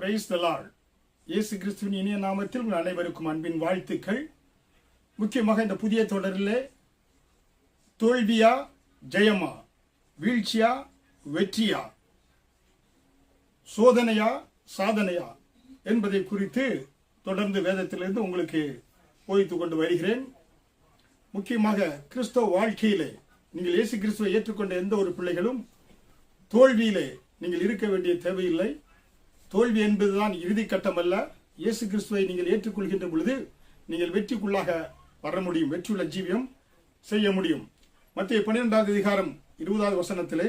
Praise the Lord. இயேசு கிறிஸ்துவின் இனிய நாமத்தில் உங்கள் அனைவருக்கும் அன்பின் வாழ்த்துக்கள். முக்கியமாக இந்த புதிய தொடரிலே தோல்வியா ஜெயமா, வீழ்ச்சியா வெற்றியா, சோதனையா சாதனையா என்பதை குறித்து தொடர்ந்து வேதத்திலிருந்து உங்களுக்கு போதித்துக் கொண்டு வருகிறேன். முக்கியமாக கிறிஸ்தவ வாழ்க்கையிலே நீங்கள் இயேசு கிறிஸ்துவை ஏற்றுக்கொண்ட எந்த ஒரு பிள்ளைகளும் தோல்வியிலே நீங்கள் இருக்க வேண்டிய தேவையில்லை. தோல்வி என்பதுதான் இறுதி கட்டம் அல்ல. இயேசு கிறிஸ்துவை நீங்கள் ஏற்றுக்கொள்கின்ற பொழுது நீங்கள் வெற்றிக்குள்ளாக வர முடியும், வெற்றியுள்ள ஜீவியம் செய்ய முடியும். மத்திய 12வது அதிகாரம் 20வது வசனத்திலே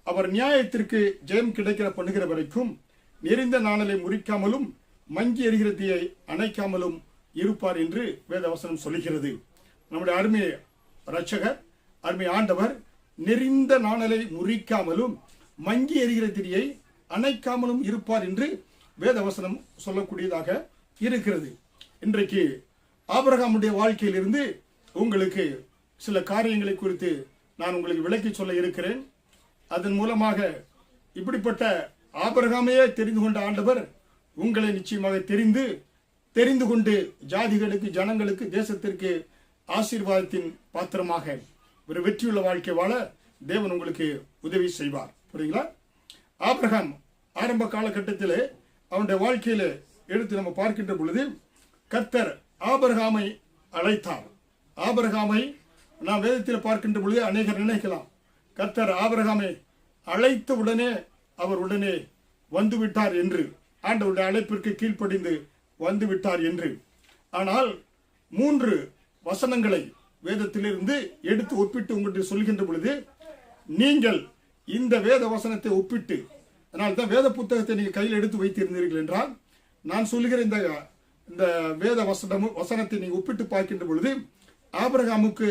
அவர் நியாயத்திற்கு ஜெயம் கிடைக்கிற பண்ணுகிற வரைக்கும் நெறிந்த நாணலை முறிக்காமலும் மங்கி எறிகிற தீயை அணைக்காமலும் இருப்பார் என்று வேத வசனம் சொல்லுகிறது. நம்முடைய அருமை இரட்சகர், அருமை ஆண்டவர் நெறிந்த நாணலை முறிக்காமலும் மங்கி எறிகிற தீயை அணைக்காமலும் இருப்பார் என்று வேதவசனம் சொல்லக்கூடியதாக இருக்கிறது. இன்றைக்கு ஆபிரகாமுடைய வாழ்க்கையிலிருந்து உங்களுக்கு சில காரியங்களை குறித்து நான் உங்களுக்கு விளக்கி சொல்ல இருக்கிறேன். அதன் மூலமாக இப்படிப்பட்ட ஆபிரகாமையே தெரிந்து கொண்ட ஆண்டவர் உங்களை நிச்சயமாக தெரிந்து கொண்டு ஜாதிகளுக்கு, ஜனங்களுக்கு, தேசத்திற்கு ஆசீர்வாதத்தின் பாத்திரமாக ஒரு வெற்றியுள்ள வாழ்க்கை வாழ தேவன் உங்களுக்கு உதவி செய்வார். புரியுங்களா? ஆபிரகாம் ஆரம்ப காலகட்டத்திலே அவனுடைய வாழ்க்கையில எடுத்து நம்ம பார்க்கின்ற பொழுது கர்த்தர் ஆபிரகாமை அழைத்தார். ஆபிரகாமை நாம் வேதத்தில் பார்க்கின்ற பொழுது அநேகர் நினைக்கலாம், கர்த்தர் ஆபிரகாமை அழைத்த உடனே அவர் உடனே வந்துவிட்டார் என்று, ஆண்டவருடைய அழைப்பிற்கு கீழ்ப்படிந்து வந்துவிட்டார் என்று. ஆனால் 3 வசனங்களை வேதத்திலிருந்து எடுத்து ஒப்பிட்டு உங்களுக்கு சொல்கின்ற பொழுது நீங்கள் இந்த வேத வசனத்தை ஒப்பிட்டு, அதனால்தான் வேத புத்தகத்தை நீங்கள் கையில் எடுத்து வைத்திருந்தீர்கள் என்றால் நான் சொல்லுகிற இந்த வேத வசனத்தை நீங்கள் ஒப்பிட்டு பார்க்கின்ற பொழுது ஆபிரகாமுக்கு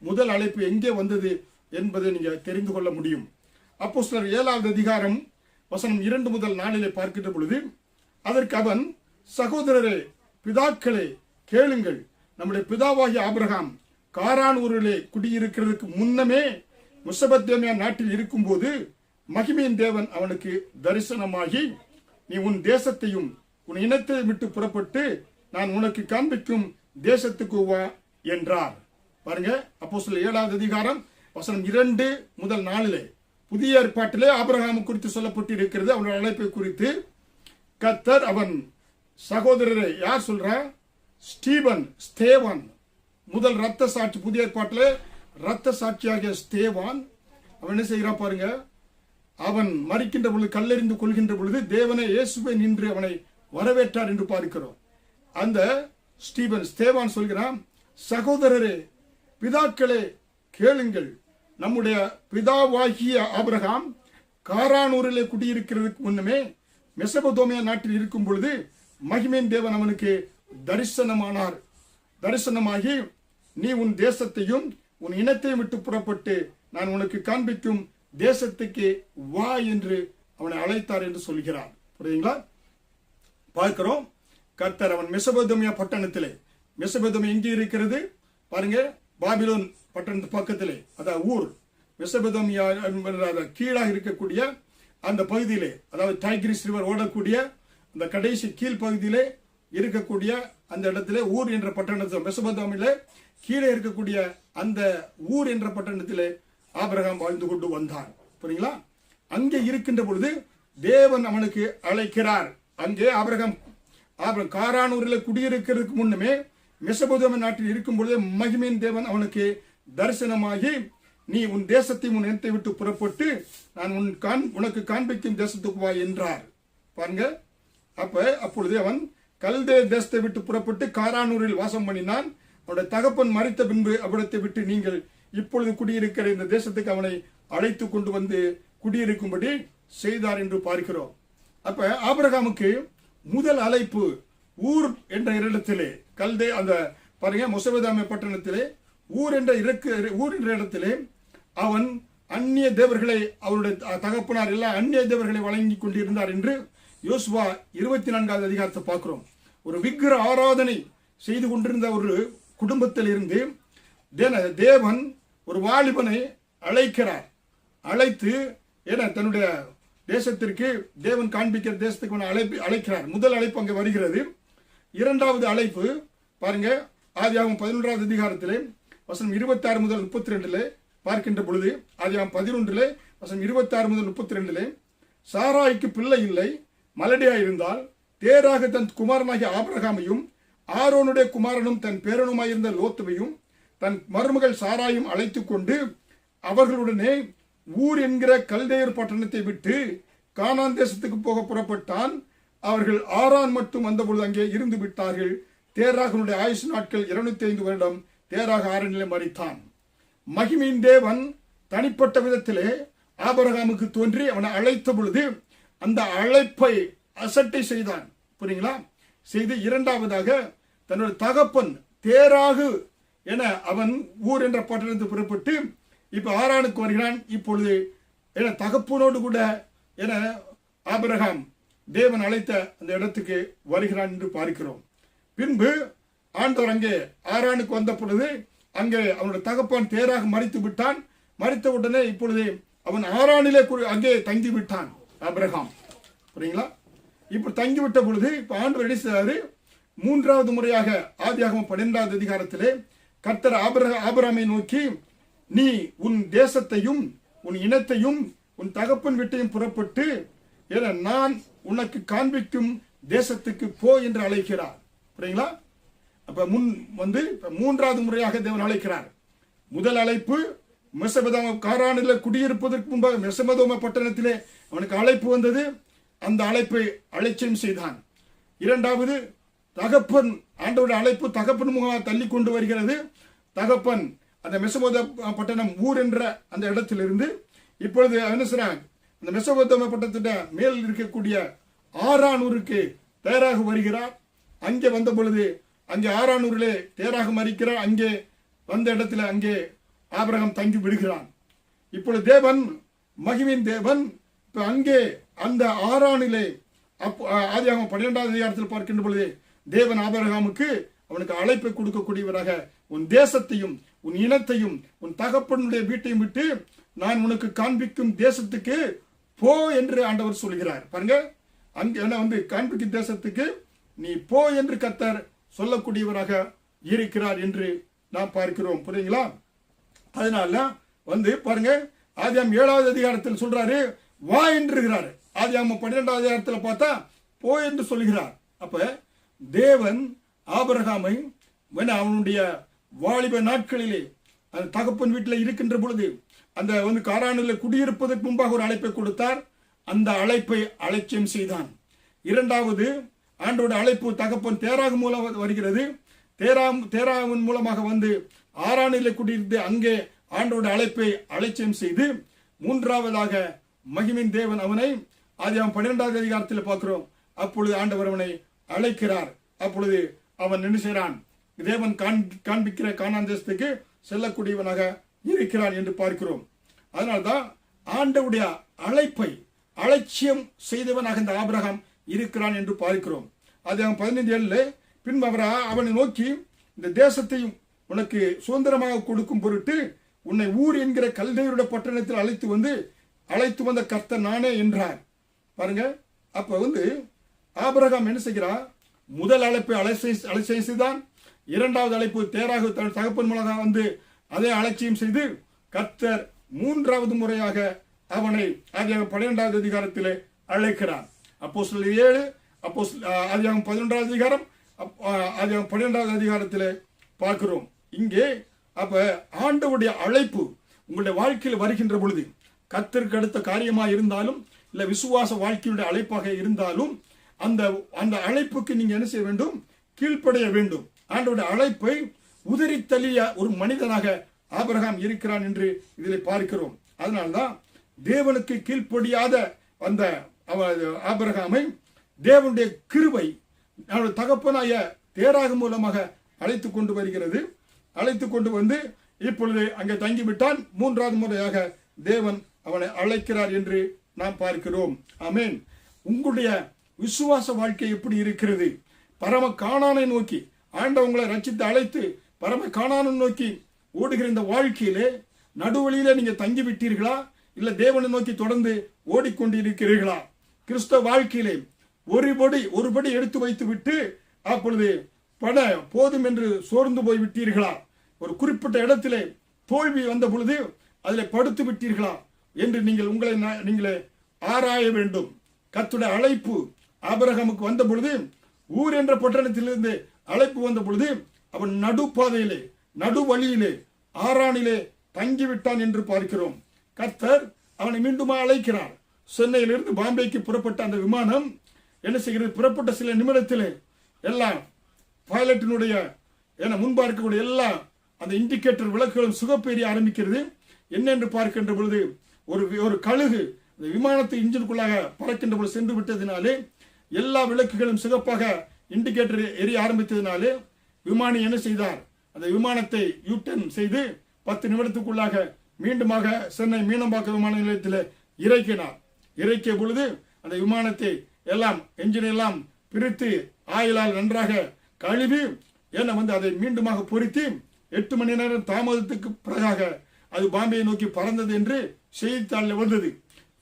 முதல் அழைப்பு எங்கே வந்தது என்பதை நீங்கள் தெரிந்து கொள்ள முடியும். அப்போஸ்தலர் 7வது அதிகாரம் வசனம் 2 முதல் 4 பார்க்கின்ற பொழுது அதற்கு அவன், சகோதரரே பிதாக்களே கேளுங்கள், நம்முடைய பிதாவாகிய ஆபிரகாம் காரான் ஊரிலே குடியிருக்கிறதுக்கு முன்னமே மெசொப்பொத்தாமியா நாட்டில் இருக்கும்போது மகிமையின் தேவன் அவனுக்கு தரிசனமாகி, நீ உன் தேசத்தையும் உன் இனத்தை விட்டு புறப்பட்டு நான் உனக்கு காண்பிக்கும் தேசத்துக்கு வா என்றார். பாருங்க, அப்போஸ்தலர் 7வது அதிகாரம் வசனம் 2 முதல் 4 புதிய ஏற்பாட்டிலே ஆபிரகாம் குறித்து சொல்லப்பட்டு இருக்கிறது. அவனுடைய அழைப்பை குறித்து கர்த்தர் அவன் சகோதரரை யார் சொல்ற? ஸ்தேவான் முதல் ரத்த சாட்சி, புதிய ஏற்பாட்டிலே ரத்த சாட்சியாகிய ஸ்தேவான் அவன் என்ன செய்கிறான் பாருங்க. அவன் மரிக்கின்ற பொழுது, கல்லெறிந்து கொள்கின்ற பொழுது தேவனை இயேசுவை நின்று அவனை வரவேற்றார் என்று பார்க்கிறோம். அந்த ஸ்தேவான் சொல்கிறான், சகோதரரே பிதாக்களே கேளுங்கள், நம்முடைய பிதாவாகிய ஆபிரகாம் காரானூரிலே குடியிருக்கிறதுக்கு முன்னமே மெசொப்பொத்தாமியா நாட்டில் இருக்கும் பொழுது மகிமையின் தேவன் அவனுக்கு தரிசனமாகி, நீ உன் தேசத்தையும் உன் இனத்தையும் விட்டு புறப்பட்டு நான் உனக்கு காண்பிக்கும் தேசத்துக்கு வா என்று அவனை அழைத்தார் என்று சொல்கிறார். புரியுங்களா? பார்க்கிறோம், கர்த்தர் அவன் மெசொப்பொத்தாமியா பட்டணத்திலே, மெசொப்பொத்தாமியா எங்கே இருக்கிறது பாருங்க, பாபிலோன் பட்டணத்து பக்கத்திலே, அதாவது ஊர் மெசொப்பொத்தாமியா கீழாக இருக்கக்கூடிய அந்த பகுதியிலே, அதாவது டைக்ரிஸ் ரிவர் ஓடக்கூடிய அந்த கடைசி கீழ் பகுதியிலே இருக்கக்கூடிய அந்த இடத்துல ஊர் என்ற பட்டணத்தில், மெசொப்பொத்தாமியில கீழே இருக்கக்கூடிய அந்த ஊர் என்ற பட்டணத்திலே ஆபிரகாம் வாழ்ந்து கொண்டு வந்தார். புரியுங்களா? அங்கே இருக்கின்ற பொழுது தேவன் அவனுக்கு அழைக்கிறார். அங்கே ஆபிரகாம் காரானூரில் குடியிருக்கிறதுக்கு முன்னமே மெசொப்பொத்தாமியா நாட்டில் இருக்கும் பொழுது மகிமையின் தேவன் அவனுக்கு தரிசனமாகி, நீ உன் தேசத்தை உன் இனத்தை விட்டு புறப்பட்டு நான் உனக்கு காண்பிக்கும் தேசத்துக்கு வா என்றார். பாருங்க, அப்பொழுது அவன் கல்தே தேசத்தை விட்டு புறப்பட்டு காரானூரில் வாசம் பண்ணினான். அவனுடைய தகப்பன் மரித்த பின்பு அவ்விடத்தை விட்டு நீங்கள் இப்பொழுது குடியிருக்கிற இந்த தேசத்துக்கு அவனை அழைத்து கொண்டு வந்து குடியிருக்கும்படி செய்தார் என்று பார்க்கிறோம். அப்ப ஆபிரகாமுக்கு முதல் அழைப்பு ஊர் என்ற இடத்திலே, கல்தே அந்த பாருங்க மெசொப்பொத்தாமியா பட்டணத்திலே ஊர் என்ற இடத்திலே அவன் அந்நிய தேவர்களை, அவருடைய தகப்பனார் எல்லாம் அந்நிய தேவர்களை வழங்கி கொண்டிருந்தார் என்று யோசுவா 24வது அதிகாரத்தை பார்க்கிறோம். ஒரு விக்கிர ஆராதனை செய்து கொண்டிருந்த ஒரு குடும்பத்தில் இருந்து தேவன் ஒரு வாலிபனை அழைக்கிறார். அழைத்து தன்னுடைய தேசத்திற்கு தேவன் காண்பிக்கிற தேசத்துக்கு அழைக்கிறார். முதல் அழைப்பு அங்கே வருகிறது. இரண்டாவது அழைப்பு பாருங்க, ஆதியாகமம் 11வது அதிகாரத்திலே வசனம் 26 முதல் 32 பார்க்கின்ற பொழுது, ஆதியாகமம் 11 வசனம் 26 முதல் 32, சாராய்க்கு பிள்ளை இல்லை, மலடியாய் இருந்தால் தேராக தன் குமாரனாகிய ஆபிரகாமையும் ஆரோனுடைய குமாரனும் தன் பேரனுமாயிருந்த லோத்துவையும் தன் மருமகள் சாராயும் அழைத்துக் கொண்டு அவர்களுடனே ஊர் என்கிற கல்தேயர் பட்டணத்தை விட்டு கானான் தேசத்துக்கு போக புறப்பட்டான். அவர்கள் ஆரான் மட்டும் வந்தபொழுது அங்கே இருந்து விட்டார்கள். தேராகனுடைய ஆயுசு நாட்கள் 205 வருடம். தேராக ஆரனிலே மரித்தான். மகிமையின் தேவன் தனிப்பட்ட விதத்திலே ஆபிரகாமுக்கு தோன்றி அவனை அழைத்த பொழுது அந்த அழைப்பை அசட்டை செய்தான். புரியுங்களா? செய்து இரண்டாவதாக தன்னுடைய தகப்பன் தேராகு என அவன் ஊர் என்ற பட்டணத்தை புறப்பட்டு இப்ப ஆரானுக்கு வருகிறான். இப்பொழுது என தகப்பனோடு கூட என ஆபிரகாம் தேவன் அழைத்த அந்த இடத்துக்கு வருகிறான் என்று பார்க்கிறோம். பின்பு ஆண்டவர் அங்கே ஆரானுக்கு வந்த பொழுது அங்கே அவனுடைய தகப்பன் தேராக மரித்து விட்டான். மரித்த உடனே இப்பொழுது அவன் ஆரானிலே அங்கே தங்கி விட்டான் ஆபிரகாம். புரியுங்களா? இப்ப தங்கிவிட்ட பொழுது இப்ப ஆண்டவர் என்ன செய்தாரு? மூன்றாவது முறையாக ஆதியாகமம் 12வது அதிகாரத்திலே கர்த்தர் ஆபிரகாமை நோக்கி, நீ உன் தேசத்தையும் உன் இனத்தையும் உன் தகப்பன் வீட்டையும் புறப்பட்டு நான் உனக்கு காண்பிக்கும் தேசத்துக்கு போ என்று அழைக்கிறார். புரியுங்களா? அப்ப மூன்றாவது முறையாக தேவன் அழைக்கிறார். முதல் அழைப்பு மெசபதோம காரானிலே குடியிருப்பதற்கு முன்பாக மெசபதோம பட்டணத்திலே அவனுக்கு அழைப்பு வந்தது. அந்த அழைப்பை அலட்சியம் செய்தான். இரண்டாவது தகப்பன், ஆண்டவருடைய அழைப்பு தகப்பன் முகமாக தள்ளி கொண்டு வருகிறது. தகப்பன் அந்த மெசபதோம பட்டணம் ஊர் என்ற அந்த இடத்திலிருந்து இப்பொழுது என்ன செய்றாங்க? அந்த மெசபதோம பட்டணத்தின் மேல் இருக்கக்கூடிய ஆரானூருக்கு தேராக வருகிறார். அங்கே வந்த பொழுது அங்கே ஆரானூரிலே தேராக மரிக்கிறார். அங்கே வந்த இடத்துல அங்கே ஆபிரகாம் தங்கி விடுகிறான். இப்பொழுது தேவன், மகிமையின் தேவன் இப்ப அங்கே அந்த ஆரானிலே ஆதியாகமம் 12வது அதிகாரத்தில் பார்க்கின்ற பொழுது தேவன் ஆபிரகாமுக்கு அவனுக்கு அழைப்பை கொடுக்கக்கூடியவராக, உன் தேசத்தையும் உன் இனத்தையும் உன் தகப்பனுடைய வீட்டையும் விட்டு நான் உனக்கு காண்பிக்கும் தேசத்துக்கு போ என்று ஆண்டவர் சொல்கிறார். பாருங்க, அங்கே காண்பிக்கும் தேசத்துக்கு நீ போ என்று கர்த்தர் சொல்லக்கூடியவராக இருக்கிறார் என்று நாம் பார்க்கிறோம். புரியுங்களா? அதனால பாருங்க, ஆதியாகமம் 7வது அதிகாரத்தில் சொல்றாரு வா என்றுகிறார். ஆதியாகமம் 12வது அதிகாரத்தில் பார்த்தா போ என்று சொல்கிறார். அப்ப தேவன் ஆபிரகாமை அவனுடைய வாலிப நாட்களிலே அந்த தகப்பன் வீட்டில் இருக்கின்ற பொழுது அந்த காரானில் குடியிருப்பதற்கு முன்பாக ஒரு அழைப்பை கொடுத்தார். அந்த அழைப்பை அலட்சியம் செய்தான். இரண்டாவது ஆண்டோட அழைப்பு தகப்பன் தேராக மூலம் வருகிறது. தேராவின் மூலமாக ஆரானிலே குடியிருந்து அங்கே ஆண்டோட அழைப்பை அலட்சியம் செய்து, மூன்றாவதாக மகிமின் தேவன் அவனை ஆதியாகமம் 12வது அதிகாரத்தில் பார்க்கிறோம். அப்பொழுது ஆண்டவர் அவனை அழைக்கிறார். அப்பொழுது அவன் என்ன செய்கிறான்? தேவன் காண்பிக்கிற கானான் தேசத்துக்கு செல்லக்கூடியவனாக இருக்கிறான் என்று பார்க்கிறோம். அதனால்தான் ஆண்டவுடைய அழைப்பை அலட்சியம் செய்தவனாக இந்த ஆபிரகாம் இருக்கிறான் என்று பார்க்கிறோம். ஆதியாகமம் 15:7 பின்பு அவனை நோக்கி, இந்த தேசத்தையும் உனக்கு சுதந்திரமாக கொடுக்கும் பொருட்டு உன்னை ஊர் என்கிற கல்தேயருடைய பட்டணத்தில் அழைத்து வந்த கர்த்தர் நானே என்றார். பாருங்க, அப்ப ஆபிரகாம் என்ன செய்கிறார்? முதல் அழைப்பை அலட்சியம் செய்தான். இரண்டாவது அழைப்பு தேராக தகப்பன் மூலமாக அதை அலட்சியம் செய்து கர்த்தர் மூன்றாவது முறையாக அவனை ஆதியாகமம் 12வது அதிகாரத்திலே அழைக்கிறார். அப்போஸ்தலர் 7, ஆதியாகமம் 11வது அதிகாரம், ஆதியாகமம் 12வது அதிகாரத்திலே பார்க்கிறோம். இங்கே அப்ப ஆண்டவருடைய அழைப்பு உங்களுடைய வாழ்க்கையில் வருகின்ற பொழுது, கர்த்தருக்கு அடுத்த காரியமா இருந்தாலும் இல்ல விசுவாச வாழ்க்கையுடைய அழைப்பாக இருந்தாலும் அந்த அழைப்புக்கு நீங்க என்ன செய்ய வேண்டும்? கீழ்ப்படைய வேண்டும். ஆண்டவருடைய அழைப்பை உதறி தள்ளிய ஒரு மனிதனாக ஆபிரகாம் இருக்கிறான் என்று இதில் பார்க்கிறோம். அதனால்தான் தேவனுக்கு கீழ்ப்படியாத அந்த ஆபிரகாமை தேவனுடைய கிருபை தகப்பனாய தேராக மூலமாக அழைத்து கொண்டு வருகிறது. அழைத்து கொண்டு இப்பொழுது அங்கே தங்கிவிட்டான். மூன்றாவது முறையாக தேவன் அவனை அழைக்கிறார் என்று நாம் பார்க்கிறோம். ஆமென். உங்களுடைய விசுவாச வாழ்க்கை எப்படி இருக்கிறது? பரம கானானை நோக்கி ஆண்டவர் உங்களை ரட்சித்து அழைத்து பரம கானானை நோக்கி ஓடுகிற இந்த வாழ்க்கையிலே நடுவழியில நீங்க தங்கி விட்டீர்களா? இல்ல தேவனை நோக்கி தொடர்ந்து ஓடிக்கொண்டிருக்கிறீர்களா? கிறிஸ்தவ வாழ்க்கையிலே ஒருபடி எடுத்து வைத்து விட்டு அப்பொழுது போதும் என்று சோர்ந்து போய் விட்டீர்களா? ஒரு குறிப்பிட்ட இடத்திலே தோல்வி வந்த பொழுது அதில் படுத்து விட்டீர்களா என்று நீங்களே ஆராய வேண்டும். கர்த்தருடைய அழைப்பு ஆபிரகாமுக்கு வந்த பொழுது, ஊர் என்ற பட்டணத்திலிருந்து அழைப்பு வந்த பொழுது, அவன் நடுப்பாதையிலே நடுவழியிலே ஆரானிலே தங்கிவிட்டான் என்று பார்க்கிறோம். கர்த்தர் அவனை மீண்டும் அழைக்கிறார். சென்னையிலிருந்து பாம்பேக்கு புறப்பட்ட அந்த விமானம் என்ன செய்கிறது? புறப்பட்ட சில நிமிடத்திலே எல்லாம் பைலட்டினுடைய முன்பா இருக்கக்கூடிய எல்லா அந்த இண்டிகேட்டர் விளக்குகளும் சுகப்பேறி ஆரம்பிக்கிறது. என்னென்று பார்க்கின்ற பொழுது ஒரு கழுகு இந்த விமானத்தை இன்ஜினுக்குள்ளாக பறக்கின்ற பொழுது சென்று விட்டதினாலே எல்லா விளக்குகளும் சிகப்பாக இண்டிகேட்டர் எரிய ஆரம்பித்ததினாலே விமானி என்ன செய்தார்? அந்த விமானத்தை யூட்டர்ன் செய்து 10 நிமிடத்துக்குள்ளாக மீண்டுமாக சென்னை மீனம்பாக்கம் விமான நிலையத்தில் இறக்கினார். இறக்கிய பொழுது அந்த விமானத்தை எல்லாம் என்ஜின் எல்லாம் பிரித்து ஆயிலால் நன்றாக கழுவி அதை மீண்டுமாக பொருத்தி 8 மணி நேரம் தாமதத்துக்கு பிறகாக அது பாம்பேயை நோக்கி பறந்தது என்று செய்தித்தாளில் வந்தது.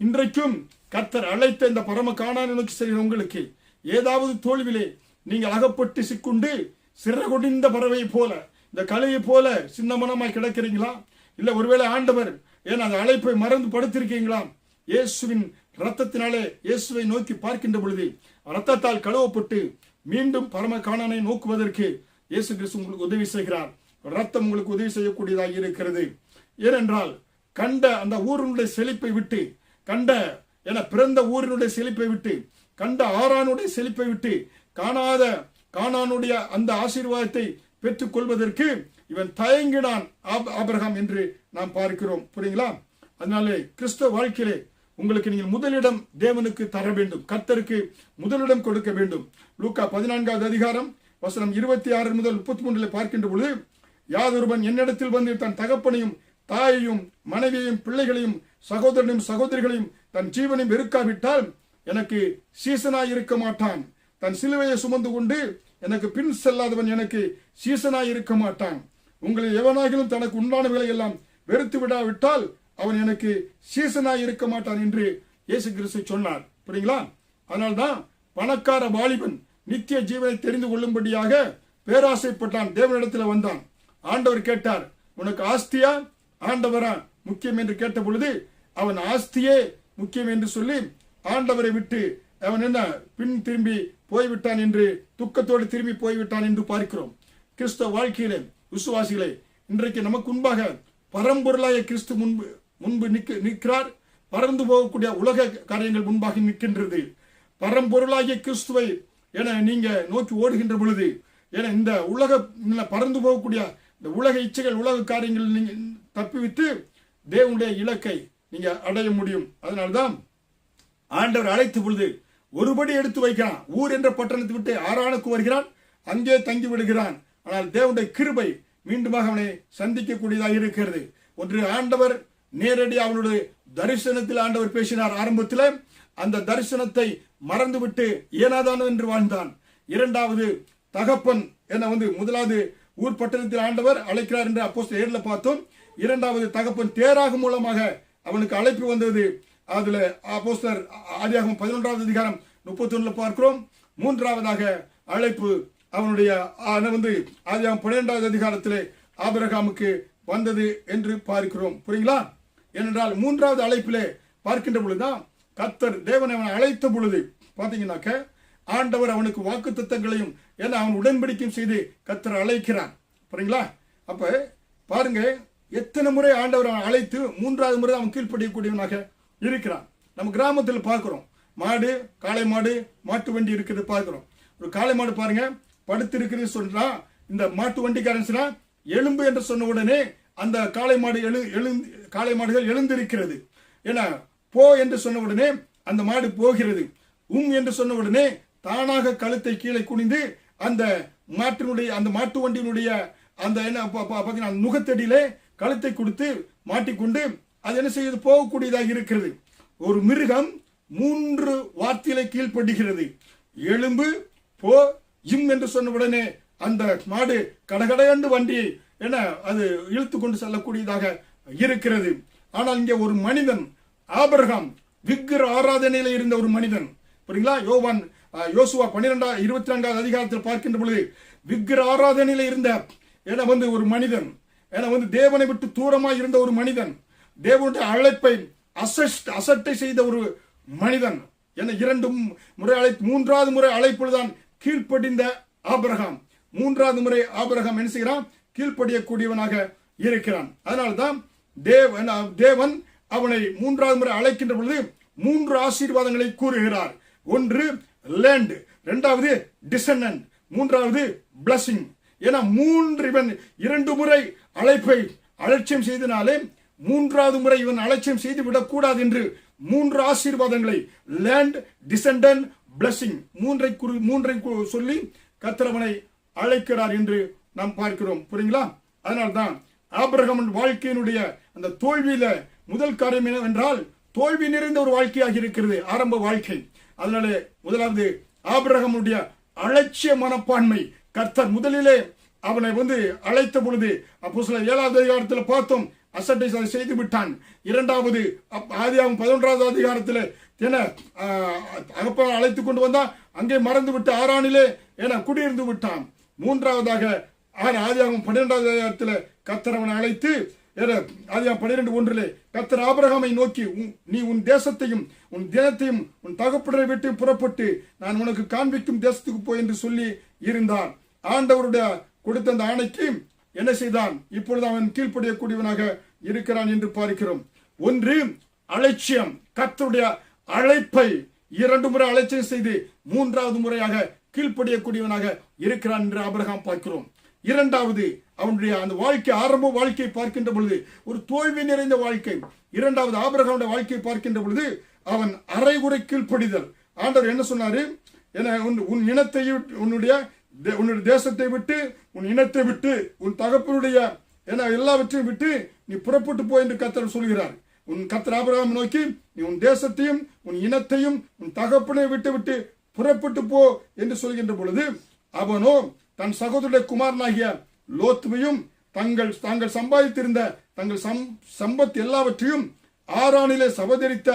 இன்றைக்கும் கர்த்தர் அழைத்த இந்த பரம கானானை நோக்கி செல்கிற உங்களுக்கு ஏதாவது தோல்வியிலே நீங்கள் அகப்பட்டு சிக்குண்டு சிறகுடிந்த பறவை போல இந்த கலையை போல சின்னமனமாய் கிடக்கிறீங்களா? இல்ல ஒருவேளை ஆண்டவர் அந்த அழைப்பை மறந்து படுத்திருக்கீங்களா? இயேசுவின் ரத்தத்தினாலே இயேசுவை நோக்கி பார்க்கின்ற பொழுது ரத்தத்தால் கழுவப்பட்டு மீண்டும் பரம கானானை நோக்குவதற்கு இயேசு கிறிஸ்து உங்களுக்கு உதவி செய்கிறார். ரத்தம் உங்களுக்கு உதவி செய்யக்கூடியதாக இருக்கிறது. ஏனென்றால் கண்ட அந்த ஊரினுடைய செழிப்பை விட்டு, பிறந்த ஊரினுடைய செழிப்பை விட்டு, கண்ட ஆரானுடைய செழிப்பை விட்டு காணாத கானானுடைய அந்த ஆசீர்வாதத்தை பெற்றுக் கொள்வதற்கு இவன் தயங்கினான் ஆபிரகாம் என்று நாம் பார்க்கிறோம். புரியுங்களா? அதனாலே கிறிஸ்தவ வாழ்க்கையிலே உங்களுக்கு நீங்கள் முதலிடம் தேவனுக்கு தர வேண்டும். கர்த்தருக்கு முதலிடம் கொடுக்க வேண்டும். லூக்கா 14வது அதிகாரம் வசனம் 26 முதல் 33 பார்க்கின்ற பொழுது, யாதொருவன் என்னிடத்தில் வந்து தன் தகப்பனையும் தாயையும் மனைவியையும் பிள்ளைகளையும் சகோதரனையும் சகோதரிகளையும் தன் ஜீவனையும் வெறுக்காவிட்டால் எனக்கு சீசனாய் இருக்க மாட்டான். தன் சிலுவையை சுமந்து கொண்டு எனக்கு பின் செல்லாதவன் எனக்கு சீசனாய் இருக்க மாட்டான். உங்களில் எவனாகிலும் தனக்கு உண்டானவைகளை எல்லாம் வெறுத்து விடாவிட்டால் அவன் எனக்கு சீசனாய் இருக்க மாட்டான் என்று இயேசு கிறிஸ்து சொன்னார். புரியுங்களா? அதனால்தான் பணக்கார வாலிபன் நித்திய ஜீவனை தெரிந்து கொள்ளும்படியாக பேராசைப்பட்டான். தேவனிடத்தில் வந்தான். ஆண்டவர் கேட்டார், உனக்கு ஆஸ்தியா ஆண்டவரா முக்கியம் என்று கேட்ட பொழுது அவன் ஆஸ்தியே முக்கியம் என்று சொல்லி ஆண்டவரை விட்டு அவன் பின் திரும்பி போய்விட்டான் என்று துக்கத்தோடு திரும்பி போய்விட்டான் என்று பார்க்கிறோம். கிறிஸ்தவ வாழ்க்கையிலே விசுவாசிகளே, இன்றைக்கு நமக்கு முன்பாக பரம்பொருளாய கிறிஸ்து முன்பு நிற்கிறார். பறந்து போகக்கூடிய உலக காரியங்கள் முன்பாக நிற்கின்றது. பரம்பொருளாகிய கிறிஸ்துவை நீங்க நோக்கி ஓடுகின்ற பொழுது இந்த உலக பறந்து போகக்கூடிய இந்த உலக இச்சைகள் உலக காரியங்கள் நீங்க தப்பிவிட்டு தேவனுடைய இலக்கை நீங்க அடைய முடியும். அதனால்தான் ஆண்டவர் அழைத்த பொழுது ஒருபடி எடுத்து வைக்கிறான். ஊர் என்ற பட்டணத்தை விட்டு ஆரானுக்கு வருகிறான், அங்கே தங்கி விடுகிறான். ஆனால் தேவனுடைய கிருபை மீண்டுமாக அவனை சந்திக்கக்கூடியதாக இருக்கிறது. ஒன்று, ஆண்டவர் நேரடி அவனுடைய தரிசனத்தில் ஆண்டவர் பேசினார். ஆரம்பத்தில் அந்த தரிசனத்தை மறந்துவிட்டு ஏனாதானோ என்று வாழ்ந்தான். இரண்டாவது, தகப்பன் முதலாவது ஊர் பட்டணத்தில் ஆண்டவர் அழைக்கிறார் என்று அப்போஸ்தலர் 7 பார்த்தோம். இரண்டாவது, தகப்பன் தேராக மூலமாக அவனுக்கு அழைப்பு வந்தது. அதுல அப்போஸ்தலர் ஆதியாகமம் 11வது அதிகாரம் 31 பார்க்கிறோம். மூன்றாவதாக அழைப்பு அவனுடைய ஆதியாகமம் 12வது அதிகாரத்திலே ஆபிரகாமுக்கு வந்தது என்று பார்க்கிறோம். புரியுங்களா? ஏனென்றால் மூன்றாவது அழைப்பிலே பார்க்கின்ற பொழுதுதான் கர்த்தர் தேவன் அவனை அழைத்த பொழுது பாத்தீங்கன்னாக்க ஆண்டவர் அவனுக்கு வாக்கு தத்தங்களையும் அவன் உடன்படிக்கையும் செய்து கர்த்தர் அழைக்கிறான். புரியுங்களா? அப்ப பாருங்க, எத்தனை முறை ஆண்டவர் அவன் அழைத்து மூன்றாவது முறை அவன் கீழ்ப்படியக்கூடியவனாக இருக்கிறான். நம்ம கிராமத்தில் பார்க்கிறோம், மாடு, காளை மாடு, மாட்டு வண்டி இருக்கிறது பார்க்கிறோம். ஒரு காளை மாடு பாருங்க படுத்து இருக்கிறது சொன்னா, இந்த மாட்டு வண்டிக்காரன் எலும்பு என்று சொன்ன உடனே அந்த காளை மாடுகள் எழுந்திருக்கிறது. ஏன்னா போ என்று சொன்ன உடனே அந்த மாடு போகிறது. என்று சொன்ன உடனே தானாக கழுத்தை கீழே குனிந்து அந்த மாட்டு வண்டியினுடைய அந்த நுகத்தடியிலே கழுத்தை கொடுத்து மாட்டிக்கொண்டு அது என்ன செய்வது போகக்கூடியதாக இருக்கிறது. ஒரு மிருகம் 3 வார்த்தையிலே கீழ்ப்படுகிறது. எலும்பு, போ, என்று சொன்ன உடனே அந்த மாடு கடகடையண்டு வண்டியை அது இழுத்து கொண்டு செல்லக்கூடியதாக இருக்கிறது. ஆனால் இங்கே ஒரு மனிதன் ஆபிரகாம் விக்கிர ஆராதனையில இருந்த ஒரு மனிதன். புரியுங்களா? யோசுவா 24 அதிகாரத்தில் பார்க்கின்ற பொழுது விக்கிர ஆராதனையில இருந்த ஒரு மனிதன், தேவனை விட்டு தூரமாய் இருந்த ஒரு மனிதன், தேவனுடைய அழைப்பை அசட்டை செய்த ஒரு மனிதன். 2 முறை மூன்றாவது முறை அழைப்புதான் கீழ்ப்படிந்த ஆபிரகாம். மூன்றாவது முறை ஆபிரகாம் என்ன செய்கிறான்? கீழ்ப்படியக்கூடியவனாக இருக்கிறான். அதனால்தான் தேவன் அவனை மூன்றாவது முறை அழைக்கின்ற பொழுது 3 ஆசீர்வாதங்களை கூறுகிறார். ஒன்று லேண்ட், இரண்டாவது டிசெண்டன்ட், மூன்றாவது பிளஸிங். ஏன்னா 2 முறை அழைப்பை அலட்சியம் செய்தனாலே மூன்றாவது முறை இவன் அலட்சியம் செய்து விடக்கூடாது என்று 3 ஆசீர்வாதங்களை, லேண்ட், டிசெண்டன்ட், பிளஸிங், மூன்றை சொல்லி கர்த்தர் அழைக்கிறார் என்று நாம் பார்க்கிறோம். புரியுங்களா? அதனால்தான் ஆபிரகாம் வாழ்க்கையினுடைய அந்த தோல்வியில முதல் காரியம் என்னவென்றால் தோல்வி நிறைந்த ஒரு வாழ்க்கையாக இருக்கிறது ஆரம்ப வாழ்க்கை. அதனால முதலாவது ஆபிரகாமுடைய அலட்சிய மனப்பான்மை. கர்த்தர் முதலிலே அவனை அழைத்த பொழுது அப்போஸ்தலர் 7வது அதிகாரத்தில் பார்த்தோம், அசட்டை செய்து விட்டான். இரண்டாவது ஆதியாகமம் 11வது அதிகாரத்தில் அகப்பா அழைத்து கொண்டு வந்தா அங்கே மறந்து விட்டு ஆரானிலே குடியிருந்து விட்டான். மூன்றாவதாக ஆதியாகமம் 12வது அதிகாரத்தில் கர்த்தர் அவனை அழைத்து ஆதியாகமம் 12:1 கர்த்தர் ஆபிரகாமை நோக்கி, நீ உன் தேசத்தையும் உன் தினத்தையும் உன் தகப்பனை விட்டு புறப்பட்டு நான் உனக்கு காண்பிக்கும் தேசத்துக்கு போய் என்று சொல்லி இருந்தார். ஆண்டவருடைய கொடுத்த அந்த ஆணைக்கு என்ன செய்தான்? இப்பொழுது அவன் கீழ்ப்படியக்கூடியவனாக இருக்கிறான் என்று பார்க்கிறோம். ஒன்று அலட்சியம், கர்த்தருடைய அழைப்பை 2 முறை அலட்சியம் செய்து மூன்றாவது முறையாக கீழ்ப்படியக்கூடியவனாக இருக்கிறான் என்று ஆபிரகாம் பார்க்கிறோம். இரண்டாவது அவனுடைய அந்த வாழ்க்கை, ஆரம்ப வாழ்க்கையை பார்க்கின்ற பொழுது ஒரு தோல்வி நிறைந்த வாழ்க்கை. இரண்டாவது ஆபிரகாமுடைய வாழ்க்கையை பார்க்கின்ற பொழுது அவன் அரைகுறை கீழ்ப்படிதல். ஆண்டவர் என்ன சொன்னாரு? உன் இனத்தையும் உன்னுடைய தேசத்தை விட்டு உன் இனத்தை விட்டு உன் தகப்பனுடைய எல்லாவற்றையும் விட்டு நீ புறப்பட்டு போ என்று கர்த்தர் சொல்கிறார். கர்த்தர் ஆபிரகாமை நோக்கி, நீ உன் தேசத்தையும் உன் இனத்தையும் உன் தகப்பனை விட்டு புறப்பட்டு போ என்று சொல்கின்ற பொழுது அவனோ தன் சகோதரனுடைய குமாரனாகிய லோத்துவையும் தாங்கள் சம்பாதித்திருந்த தங்கள் சம்பத் எல்லாவற்றையும் ஆரானிலே சபதரித்த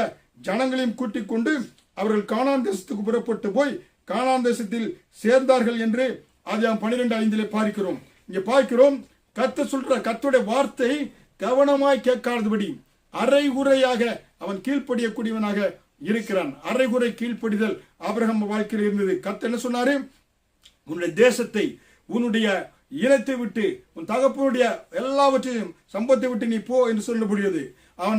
ஜனங்களையும் கூட்டிக் கொண்டு அவர்கள் கானான் தேசத்துக்கு புறப்பட்டு போய் கானான் தேசத்தில் சேர்ந்தார்கள் என்று ஆதியாகமம் 12:5 பார்க்கிறோம். இங்க பார்க்கிறோம், கர்த்தர் சொல்ற கர்த்தருடைய வார்த்தை கவனமாய் கேட்காதபடி அரைகுறையாக அவன் கீழ்ப்படியக்கூடியவனாக இருக்கிறான். அரைகுறை கீழ்ப்படிதல் ஆபிரகாம் வாழ்க்கையில் இருந்தது. கர்த்தர் என்ன சொன்னாரு? உன்னுடைய தேசத்தை உன்னுடைய இனத்தை விட்டு உன் தகப்பனுடைய எல்லாவற்றையும் சம்பத்தை விட்டு நீ போ என்று சொல்ல முடியாது.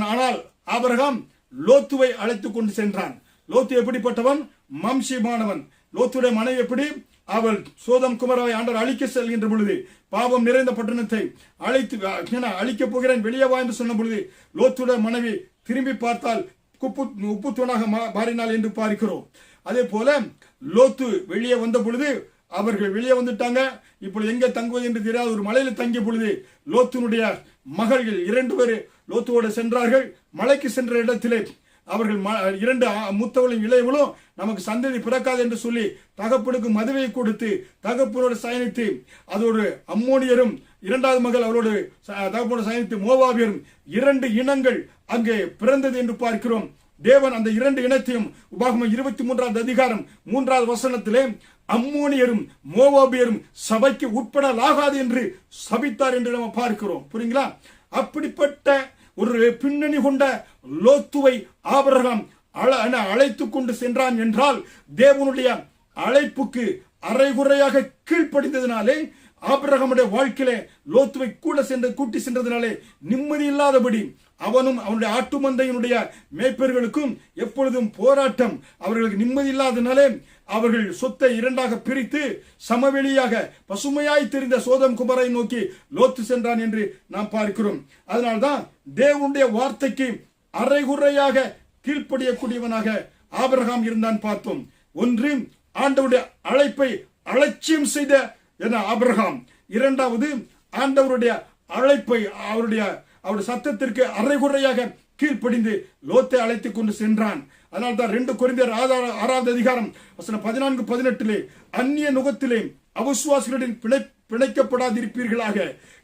ஆனால் ஆபிரகாம் லோத்துவை அழைத்து கொண்டு சென்றான். லோத்து எப்படிப்பட்டவன்? மாம்சமானவன். லோத்துடைய மனைவி எப்படி? அவள் சோதம் குமராவை ஆண்டவர் அழிக்க செல்கின்ற பொழுது பாவம் நிறைந்த பட்டணத்தை அழிக்கப் போகிறேன் வெளியே வா என்று சொன்ன பொழுது லோத்துடைய மனைவி திரும்பி பார்த்தால் உப்பு தூணாக மாறினாள் என்று பார்க்கிறோம். அதே போல லோத்து வெளியே வந்த பொழுது அவர்கள் வெளியே வந்துட்டாங்க. இப்பொழுது எங்க தங்குவது என்று தெரியாத ஒரு மலையில தங்கிய பொழுது லோத்துனுடைய மகள்கள் 2 பேர் லோத்துவோடு சென்றார்கள். மலைக்கு சென்ற இடத்திலே அவர்கள் 2 மூத்தவளும் இளையவளும் நமக்கு சந்ததி பிறக்காது என்று சொல்லி தகப்பனுக்கு மதுவை கொடுத்து தகப்பனோடு சயனித்து அதோடு அம்மோனியரும், 2வது மகள் அவளோடு தகப்பனோடு சயனித்து மோவாபியரும் 2 இனங்கள் அங்கே பிறந்தது என்று பார்க்கிறோம். தேவன் அந்த 2 இனத்தையும் உபாகமம் 23வது அதிகாரம் 3வது வசனத்திலே அம்மோனியரும் மோவாபியரும் சபைக்கு உட்படலாகாது என்று சபித்தார் என்று நம்ம பார்க்கிறோம். புரியுங்களா? அப்படிப்பட்ட ஒரு பின்னணி கொண்ட லோத்துவை ஆபிரகாம் அழைத்து கொண்டு சென்றான் என்றால் தேவனுடைய அழைப்புக்கு அரைகுறையாக கீழ்ப்படிந்ததினாலே ஆபிரகாமுடைய வாழ்க்கையிலே லோத்துவை கூட்டி சென்றதினாலே நிம்மதி இல்லாதபடி அவனும் அவனுடைய ஆட்டு மந்தையினுடைய மேய்ப்பர்களுக்கும் எப்பொழுதும் போராட்டம். அவர்களுக்கு நிம்மதி இல்லாதனாலே அவர்கள் சொத்தை 2ஆக பிரித்து சமவெளியாக பசுமையாய் தெரிந்த சோதம் குமரை நோக்கி லோத்து சென்றான் என்று நாம் பார்க்கிறோம். அதனால்தான் தேவனுடைய வார்த்தைக்கு அரைகுறையாக கீழ்ப்படியக்கூடியவனாக ஆபிரகாம் இருந்தான் பார்த்தோம். ஒன்று ஆண்டவருடைய அழைப்பை அலட்சியம் செய்த ஆபிரகாம். இரண்டாவது ஆண்டவருடைய அழைப்பை அவருடைய சத்தத்திற்கு அரைகுறையாக கீழ்ப்படிந்து லோத்தை அழைத்துக் கொண்டு சென்றான். அதனால்தான் 2 கொரிந்தியர் 6வது அதிகாரம் 14-18 அந்நிய நுகத்திலே அவிசுவாசிகளின் பிணைக்கப்படாதிருப்பீர்களாக.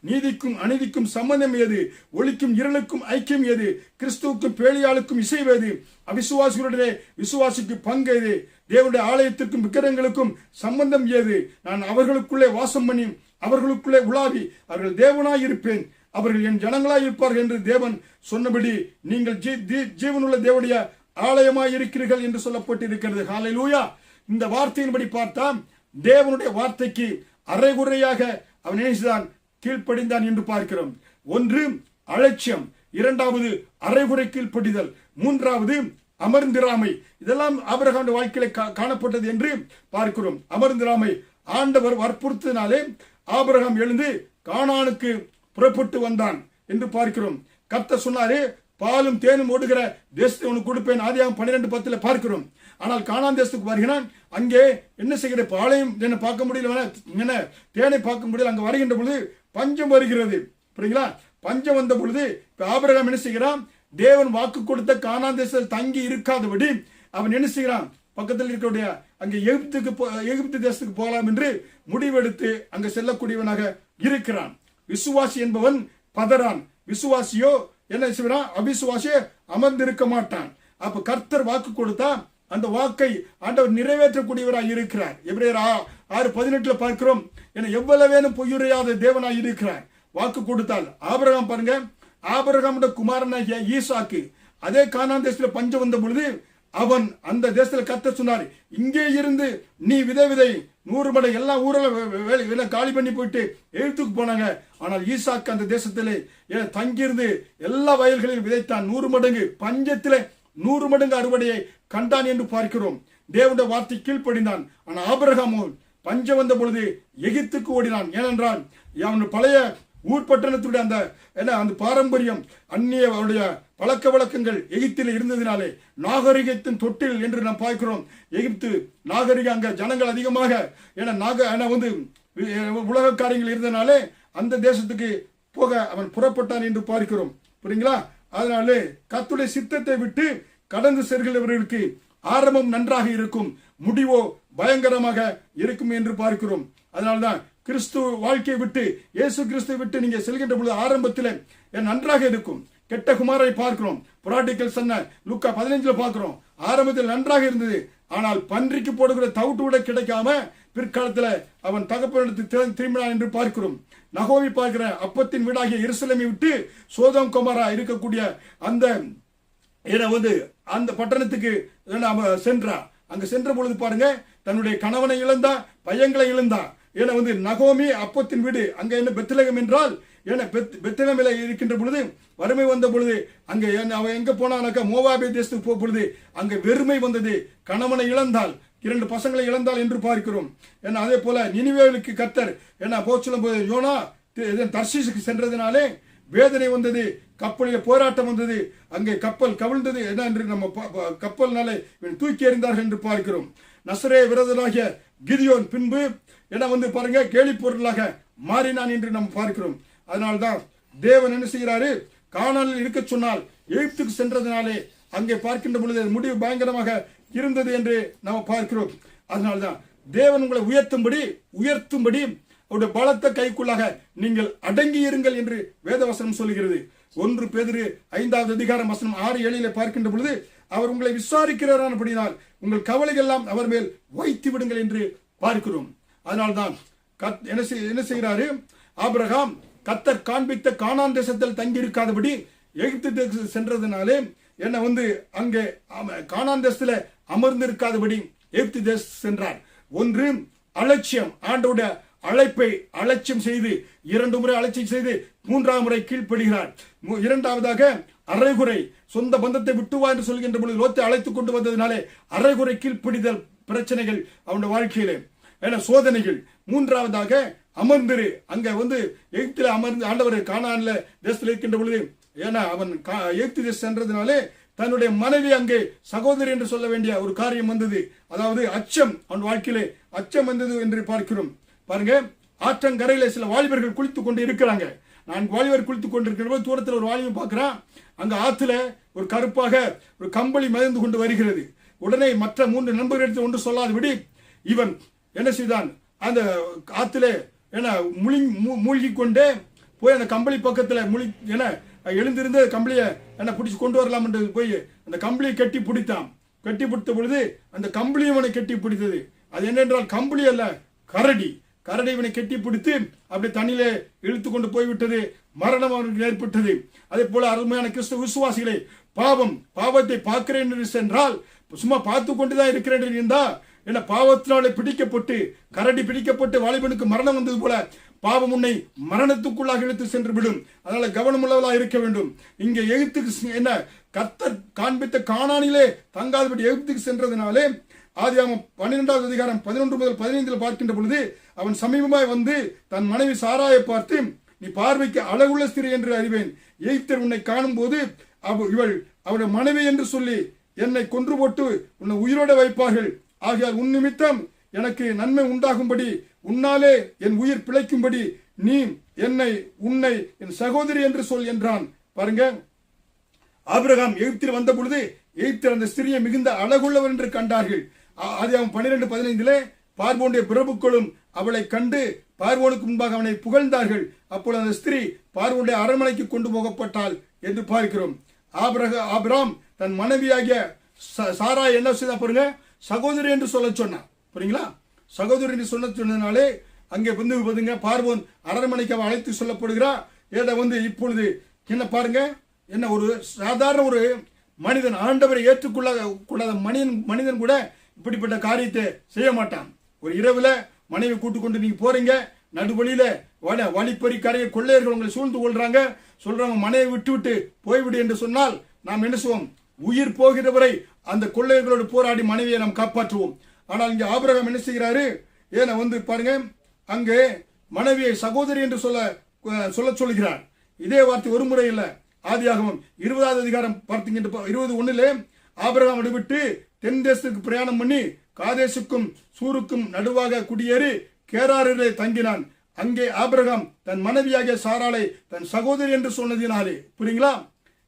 நீதிக்கும் அநீதிக்கும் சம்பந்தம் ஏது? ஒளிக்கும் இருளுக்கும் ஐக்கியம் ஏது? கிறிஸ்துவுக்கும் பேலியாளுக்கும் இசைவேது? அவிசுவாசிகளுடைய விசுவாசிக்கு பங்கு ஏது? தேவனுடைய ஆலயத்திற்கும் விக்கிரகங்களுக்கும் சம்பந்தம் ஏது? நான் அவர்களுக்குள்ளே வாசம் பண்ணி அவர்களுக்குள்ளே உலாவி அவர்கள் தேவனாய் இருப்பேன், அவர்கள் என் ஜனங்களாய் இருப்பார்கள் என்று தேவன் சொன்னபடி நீங்கள் ஜீவனுள்ள தேவனுடைய ஆலயமாய் இருக்கிறீர்கள் என்று சொல்லப்பட்டிருக்கிறது. ஹல்லேலூயா. இந்த வார்த்தையின்படி பார்த்தா தேவனுடைய வார்த்தைக்கு அரைகுறையாக அவன் நினைச்சுதான் கீழ்ப்படிந்தான் என்று பார்க்கிறோம். ஒன்று அலட்சியம், இரண்டாவது அரைகுறை கீழ்ப்படிதல், மூன்றாவது அமர்ந்திராமை. இதெல்லாம் ஆபிரகாமுடைய வாழ்க்கையில காணப்பட்டது என்று பார்க்கிறோம். அமர்ந்திராமை ஆண்டவர் வற்புறுத்தினாலே ஆபிரகாம் எழுந்து கானானுக்கு புறப்பட்டு வந்தான் என்று பார்க்கிறோம். கர்த்தர் சொன்னாரே, பாலும் தேனும் ஓடுகிற தேசத்தை உனக்கு கொடுப்பேன், ஆதியாகமம் 12:10 பார்க்கிறோம். ஆனால் கானான் தேசத்துக்கு வருகிறான். அங்கே என்ன செய்கிற? பாலையும் என்ன பார்க்க முடியல, என்ன தேனை பார்க்க முடியல. அங்க வருகின்ற பொழுது பஞ்சம் வருகிறது. புரியுங்களா? பஞ்சம் வந்த பொழுது இப்ப ஆபிரகாம் என்ன செய்கிறான்? தேவன் வாக்கு கொடுத்த கானான் தேசத்தில் தங்கி இருக்காதபடி அவன் என்ன செய்கிறான்? பக்கத்தில் இருக்கக்கூடிய அங்கே எகிப்து தேசத்துக்கு போகலாம் என்று முடிவெடுத்து அங்க செல்லக்கூடியவனாக இருக்கிறான். விசுவாசி என்பவன் பதறான், விசுவாசியோ என்ன செய்வான்? அவிசுவாசியே அமர்ந்திருக்க மாட்டான். அப்ப கர்த்தர் வாக்கு கொடுத்தா அந்த வாக்கை ஆண்டவர் நிறைவேற்றக்கூடியவராய் இருக்கிறார். எபிரேயர் 6:18 பார்க்கிறோம். என எவ்வளவேனும் பொய்யுரையாத தேவனாய் இருக்கிறார். வாக்கு கொடுத்தால் ஆபிரகாம் பாருங்க, ஆபிரகாமுடைய குமாரனாகிய ஈசாக்கு அதே கானான் தேசத்துல பஞ்சம் வந்த பொழுது அவன் அந்த தேசத்துல கர்த்தர் சொன்னார், இங்கே இருந்து நீ விதை 100 மடை எல்லா ஊரில் காலி பண்ணி போயிட்டு எழுத்துக்கு போனாங்க. ஆனால் ஈசாக்கு அந்த தேசத்திலே தங்கியிருந்து எல்லா வயல்களிலும் விதைத்தான். 100 மடங்கு பஞ்சத்திலே 100 மடங்கு அறுவடையை கண்டான் என்று பார்க்கிறோம். தேவனுடைய வார்த்தை கீழ்ப்படிந்தான். ஆனால் ஆபிரகாமோ பஞ்சம் வந்த பொழுது எகிப்துக்கு ஓடினான். ஏனென்றால் அவன் பழைய ஊர் பட்டணத்துடைய அந்த பாரம்பரியம், அந்நிய அவருடைய பழக்க வழக்கங்கள் எகிப்தில் இருந்ததினாலே நாகரிகத்தின் தொட்டில் என்று நாம் பார்க்கிறோம். எகிப்து நாகரிகம், அங்க ஜனங்கள் அதிகமாக உலக காரியங்கள் இருந்தனாலே அந்த தேசத்துக்கு போக அவன் புறப்பட்டான் என்று பார்க்கிறோம். புரியுங்களா? அதனாலே கர்த்தருடைய சித்தத்தை விட்டு கடந்து செல்கிறவர்களுக்கு ஆரம்பம் நன்றாக இருக்கும், முடிவோ பயங்கரமாக இருக்கும் என்று பார்க்கிறோம். அதனால்தான் கிறிஸ்து வாழ்க்கையை விட்டு, இயேசு கிறிஸ்துவை விட்டு நீங்க செல்கின்ற பொழுது ஆரம்பத்தில் நன்றாக இருக்கும். கெட்ட குமாரை பார்க்கிறோம், புராட்டிக்கல் சொன்ன லூக்கா 15 பார்க்கிறோம். ஆரம்பத்தில் நன்றாக இருந்தது. ஆனால் பன்றிக்கு போடுகிற தவிட்டு விட கிடைக்காம பிற்காலத்துல அவன் தகப்பனிடத்துக்கு திரும்பினான் என்று பார்க்கிறோம். நகோமி பார்க்கிற அப்பத்தின் வீடாகிய எருசலேமை விட்டு சோதோம் கொமோரா இருக்கக்கூடிய அந்த பட்டணத்துக்கு சென்றா. அங்க சென்ற பொழுது பாருங்க, தன்னுடைய கணவனை இழந்தா, பையங்களை இழந்தா. நகோமி அப்பத்தின் வீடு அங்க என்ன பெத்லகேம் என்றால் பெத்லகேமில இருக்கின்ற பொழுது வறுமை வந்த பொழுது அங்க அவன் எங்க போனானாக்கா மோவாபிய தேசத்துக்கு போகும் பொழுது அங்க வெறுமை வந்தது. கணவனை இழந்தால், 2 பசங்களை இழந்தால் என்று பார்க்கிறோம். அதே போல நினிவேலுக்கு கர்த்தர் போச்சலும் போது யோனா தர்ஷீசுக்கு சென்றதினாலே வேதனை வந்தது, கப்பலில் போராட்டம் வந்தது, அங்கே கப்பல் கவிழ்ந்தது. என்ன என்று நம்ம கப்பல்னாலே தூக்கி எறிந்தார்கள் என்று பார்க்கிறோம். நசரே விரதனாகிய கிதியோன் பின்பு பாருங்க கேலி பொருளாக மாறினான் என்று நம்ம பார்க்கிறோம். அதனால்தான் தேவன் என்ன செய்கிறாரு? கானானில் இருக்க சொன்னால் எகிப்துக்கு சென்றதினாலே அங்கே பார்க்கின்ற பொழுது முடிவு பயங்கரமாக இருந்தது என்று நாம் பார்க்கிறோம். அதனால்தான் தேவன் உங்களை உயர்த்தும்படி அவருடைய பலத்த கைக்குள்ளாக நீங்கள் அடங்கி இருங்கள் என்று வேதவசனம் சொல்லுகிறது. 1 பேதுரு 5வது அதிகாரம் வசனம் 6-7 பார்க்கின்ற பொழுது அவர் உங்களை விசாரிக்கிறாரானபடினால் உங்கள் கவலைகள் எல்லாம் அவர் மேல் வைத்து விடுங்கள் என்று பார்க்கிறோம். அதனால்தான் என்ன செய்கிறாரு? ஆபிரகாம் கர்த்தர் காண்பித்த கானான் தேசத்தில் தங்கி இருக்காதபடி எகிப்து தேசத்துக்கு சென்றதுனாலே அங்கே கானான் தேசத்துல அமர்ந்து இருக்காதபடி எகிப்து தேசம் சென்றார். 1 அலட்சியம், ஆண்டவருடைய அழைப்பை அலட்சியம் செய்து 2 முறை அலட்சியம் செய்து 3ஆம் முறை கீழ்ப்படுகிறார். 2வதாக அரைகுறை, சொந்த பந்தத்தை விட்டுவா என்று சொல்கின்ற பொழுது லோத்தை அழைத்துக் கொண்டு வந்ததினாலே அரைகுறை கீழ்ப்படிதல் பிரச்சனைகள் அவனுடைய வாழ்க்கையிலே சோதனைகள். 3வதாக அமர்ந்திரு, அங்க எகிப்தில அமர்ந்து ஆண்டவர் கானான்ல தேசத்தில் இருக்கின்ற பொழுது அவன் எகிப்து தேசம் சென்றதினாலே தன்னுடைய மனைவி அங்கே சகோதரி என்று சொல்ல வேண்டிய ஒரு காரியம் வந்தது. அதாவது அச்சம், அவன் வாழ்க்கையிலே அச்சம் வந்தது என்று பார்க்கிறோம். பாருங்க, ஆற்றங்கரையில சில வாலிபர்கள் குளித்துக் கொண்டு இருக்கிறாங்க. 4 வாலிபர் குளித்துக் கொண்டிருக்கிற போது தூரத்தில் ஒரு வாலிபன் பார்க்கிறான். அங்க ஆத்துல ஒரு கருப்பாக ஒரு கம்பளி மிதந்து கொண்டு வருகிறது. உடனே மற்ற 3 நண்பர்களிடத்தில் ஒன்று சொல்லாதபடி இவன் என்ன செய்தான்? அந்த ஆத்திலே ஏன்னா மூழ்கி கொண்டே போய் அந்த கம்பளி பக்கத்துல ஏன்னா எழுந்திருந்து கம்பளியை என்ன பிடிச்சு கொண்டு வரலாம் என்று போய் அந்த கம்பளியை கட்டி பிடித்தான். கட்டி பிடித்த பொழுது அந்த கம்பளி இவனை கட்டி பிடித்தது. அது என்னென்றால் கம்பளி அல்ல, கரடி. கரடி இவனை கட்டி பிடித்து அப்படி தண்ணியிலே இழுத்து கொண்டு போய்விட்டது. மரணம் அவனுக்கு ஏற்பட்டது. அதே போல அருமையான கிறிஸ்துவ விசுவாசிகளை, பாவத்தை பார்க்கிறேன் என்று சென்றால் சும்மா பார்த்து கொண்டுதான் இருக்கிறேன் இருந்தா என்ன, பாவத்தினாலே பிடிக்கப்பட்டு கரடி பிடிக்கப்பட்டு வாலிபனுக்கு மரணம் வந்தது போல பாவம் உன்னை மரணத்துக்குள்ளாக இழுத்து சென்று விடும். அதனால கவனமுள்ளவர்களாக இருக்க வேண்டும். இங்க எகிப்துக்கு என்ன கர்த்தர் காண்பித்த கானானிலே தங்காதபடி எகிப்துக்கு சென்றதுனாலே ஆதியாகமம் 12வது அதிகாரம் 11 முதல் 15 பார்க்கின்ற பொழுது அவன் சமீபமாய் வந்து தன் மனைவி சாராயை பார்த்து, நீ பார்வைக்கு அழகுள்ள ஸ்திரீ என்று அறிவேன். எகிப்தர் உன்னை காணும் போது இவள் அவருடைய மனைவி என்று சொல்லி என்னை கொன்று போட்டு உன்னை உயிரோட வைப்பார்கள். ஆகையால் உன் நிமித்தம் எனக்கு நன்மை உண்டாகும்படி உன்னாலே என் உயிர் பிழைக்கும்படி நீ உன்னை என் சகோதரி என்று சொல் என்றான். பாருங்க, ஆபிரகாம் எகிப்தில் வந்த பொழுது எகிப்தில் அந்த ஸ்திரியை மிகுந்த அழகுள்ளவர் என்று கண்டார்கள். ஆதியாகமம் 12:15 பார்வோனுடைய பிரபுக்களும் அவளை கண்டு பார்வோனுக்கு முன்பாக அவனை புகழ்ந்தார்கள். அப்பொழுது அந்த ஸ்திரீ பார்வோனுடைய அரண்மனைக்கு கொண்டு போகப்பட்டாள் என்று பார்க்கிறோம். ஆபிரகாம் தன் மனைவியாகிய சாரா என்ன செய்தா பாருங்க, சகோதரி என்று சொல்ல சொன்னான். புரியுங்களா? சகோதரி என்று சொன்னதுனாலே அங்கே வந்து பார்வோன் அரண்மனைக்கு அவன் அழைத்து சொல்லப்படுகிறார். ஏதா இப்பொழுது என்ன பாருங்க, என்ன ஒரு சாதாரண ஒரு மனிதன், ஆண்டவரை ஏற்றுக்கொள்ளாத மனிதன் கூட இப்படிப்பட்ட காரியத்தை செய்ய மாட்டான். ஒரு இரவுல மனைவி கூட்டு கொண்டு நீங்க போறீங்க, நடுவழியில வழிப்பறி கரைய கொள்ளையர்கள் உங்களை சூழ்ந்து கொள்றாங்க, சொல்றாங்க மனைவி விட்டு போய்விடு என்று சொன்னால் நாம் என்ன செய்வோம்? உயிர் போகிறவரை அந்த கொள்ளையர்களோடு போராடி மனைவியை நாம் காப்பாற்றுவோம். ஆனால் இங்க ஆபிரகாம் என்ன செய்கிறாரு? ஏன்னா பாருங்க, அங்கே மனைவியை சகோதரி என்று சொல்ல சொல்கிறார். இதே வார்த்தை ஒரு முறை இல்ல. ஆதியாகமம் 20வது அதிகாரம் பார்த்தீங்க 21 ஆபிரகாம் விட்டு தென் தேசத்துக்கு பிரயாணம் பண்ணி காதேசுக்கும் சூருக்கும் நடுவாக குடியேறி கேராரிலே தங்கினான். அங்கே ஆபிரகாம் தன் மனைவியாகிய சாராளை தன் சகோதரி என்று சொன்னதினாலே, புரியுங்களா?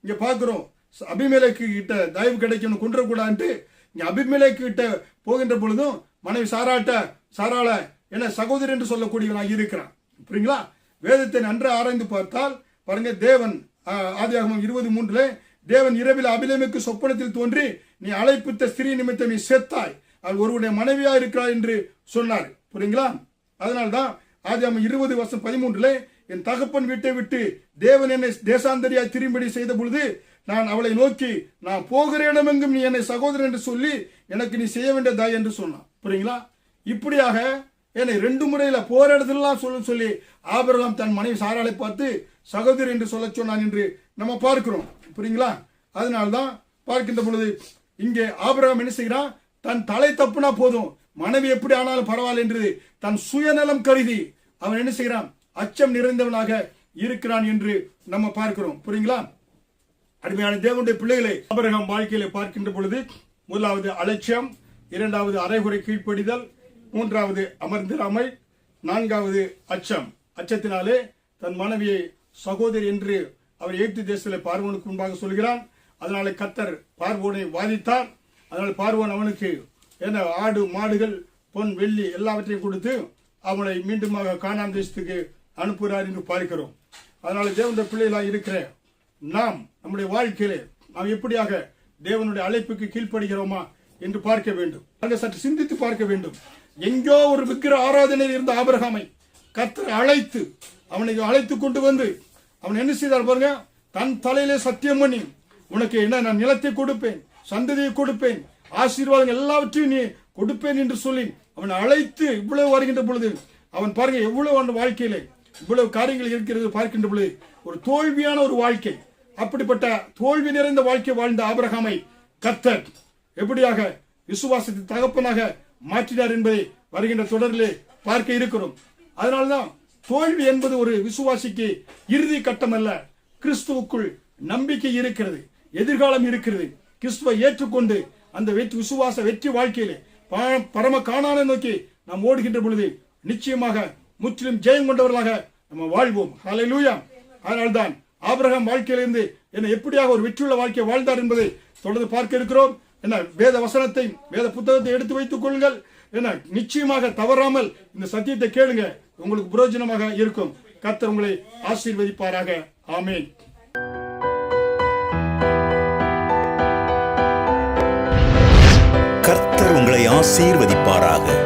இங்க பாக்குறோம், அபிமெலேக்கு கிட்ட தயவு கிடைக்கும் கொன்றக்கூடாது. இங்க அபிமெலேக்கு கிட்ட போகின்ற பொழுதும் மனைவி சாராள என்ன சகோதரி என்று சொல்லக்கூடியவனாக இருக்கிறான். புரியுங்களா? வேதத்தை நன்று ஆராய்ந்து பார்த்தால் பாருங்க, தேவன் ஆதியாகமம் 23 தேவன் இரவில் அபிலேமுக்கு சொப்பனத்தில் தோன்றி, நீ அழைப்பித்த ஸ்திரீ நிமித்தம் நீ செத்தாய், அவள் ஒருவருடைய மனைவியா இருக்கிறார் என்று சொன்னார். புரியுங்களா? அதனால்தான் ஆதியாகமம் 20:13 என் தகப்பன் வீட்டை விட்டு தேவன் என்னை தேசாந்தரியாய் திரும்படி செய்த பொழுது நான் அவளை நோக்கி, நான் போகிற இடமெங்கும் நீ என்னை சகோதரன் என்று சொல்லி எனக்கு நீ செய்ய வேண்டியதாய் என்று சொன்னான். புரியுங்களா? இப்படியாக என்னை 2 முறையில போற இடத்துலாம் சொல்லி ஆபிரகாம் தன் மனைவி சாராளை பார்த்து சகோதரி என்று சொல்ல சொன்னான் என்று நம்ம பார்க்கிறோம். புரியுங்களா? அதனால்தான் பார்க்கின்ற பொழுது இங்கே ஆபிரகாம் என்ன செய்கிறான்? தன் தலை தப்புனா போதும், மனைவி எப்படி ஆனாலும் பரவாயில்ல என்று தன் சுயநலம் கருதி அவன் என்ன செய்கிறான்? அச்சம் நிறைந்தவனாக இருக்கிறான் என்று நம்ம பார்க்கிறோம். புரியுங்களா? அருமையான தேவனுடைய பிள்ளைகளை ஆபிரகாம் வாழ்க்கையில பார்க்கின்ற பொழுது முதலாவது அலட்சியம், 2வது அரைகுறை கீழ்ப்படிதல், 3வது அமர்ந்திராமை, 4வது அச்சம். அச்சத்தினாலே தன் மனைவியை சகோதரி என்று அவர் எகிப்து தேசத்தில் பார்வோனுக்கு முன்பாக சொல்கிறான். அதனால கர்த்தர் பார்வோனை வாதித்தார். அதனால பார்வோன் அவனுக்கு என்ன ஆடு மாடுகள் பொன் வெள்ளி எல்லாவற்றையும் கொடுத்து அவனை மீண்டுமாக கானான் தேசத்துக்கு அனுப்புகிறார் என்று பார்க்கிறோம். அதனால தேவனுடைய பிள்ளைகளாக இருக்கிற நாம் நம்முடைய வாழ்க்கையிலே நாம் எப்படியாக தேவனுடைய அழைப்புக்கு கீழ்ப்படுகிறோமா என்று பார்க்க வேண்டும். அங்கே சற்று சிந்தித்து பார்க்க வேண்டும். எங்கோ ஒரு விக்கிர ஆராதனையில் இருந்த ஆபிரகாமை கர்த்தர் அவனை அழைத்து கொண்டு வந்து அவன் என்ன செய்தார் பாருங்க, தன் தலையிலே சத்தியம் பண்ணி, உனக்கு என்ன நான் நிலத்தை கொடுப்பேன், சந்ததியை கொடுப்பேன், ஆசீர்வாதங்கள் எல்லாவற்றையும் நீ கொடுப்பேன் என்று சொல்லி அவன் அழைத்து இவ்வளவு வருகின்ற பொழுது அவன் பாருங்க எவ்வளவு அந்த வாழ்க்கையிலே இவ்வளவு காரியங்கள் இருக்கிறது பார்க்கின்ற பொழுது ஒரு தோல்வியான ஒரு வாழ்க்கை, அப்படிப்பட்ட தோல்வி நிறைந்த வாழ்க்கை வாழ்ந்த ஆபிரகாமை கர்த்தர் எப்படியாக விசுவாசத்தின் தகப்பனாக மாற்றினார் என்பதை வருகின்ற தொடரிலே பார்க்க இருக்கிறோம். அதனால்தான் தோல்வி என்பது ஒரு விசுவாசிக்கு இறுதி கட்டம் அல்ல. கிறிஸ்துவுக்குள் நம்பிக்கை இருக்கிறது, எதிர்காலம் இருக்கிறது. கிறிஸ்துவை ஏற்றுக்கொண்டு அந்த விசுவாச வெற்றி வாழ்க்கையிலே பரம காணானை நோக்கி நாம் ஓடுகின்ற பொழுது நிச்சயமாக முற்றிலும் ஜெயம் கொண்டவர்களாக நம்ம வாழ்வோம். ஹல்லேலூயா. அதனால்தான் ஆபிரகாம் வாழ்க்கையிலிருந்து என்ன எப்படியாக ஒரு வெற்றியுள்ள வாழ்க்கையை வாழ்ந்தார் என்பதை தொடர்ந்து பார்க்க இருக்கிறோம். என்ன வேத வசனத்தை, வேத புத்தகத்தை எடுத்து வைத்துக் கொள்ளுங்கள். என்ன நிச்சயமாக தவறாமல் இந்த சத்தியத்தை கேளுங்க, உங்களுக்கு பிரயோஜனமாக இருக்கும். கர்த்தர் உங்களை ஆசீர்வதிப்பாராக. ஆமென். கர்த்தர் உங்களை ஆசீர்வதிப்பாராக.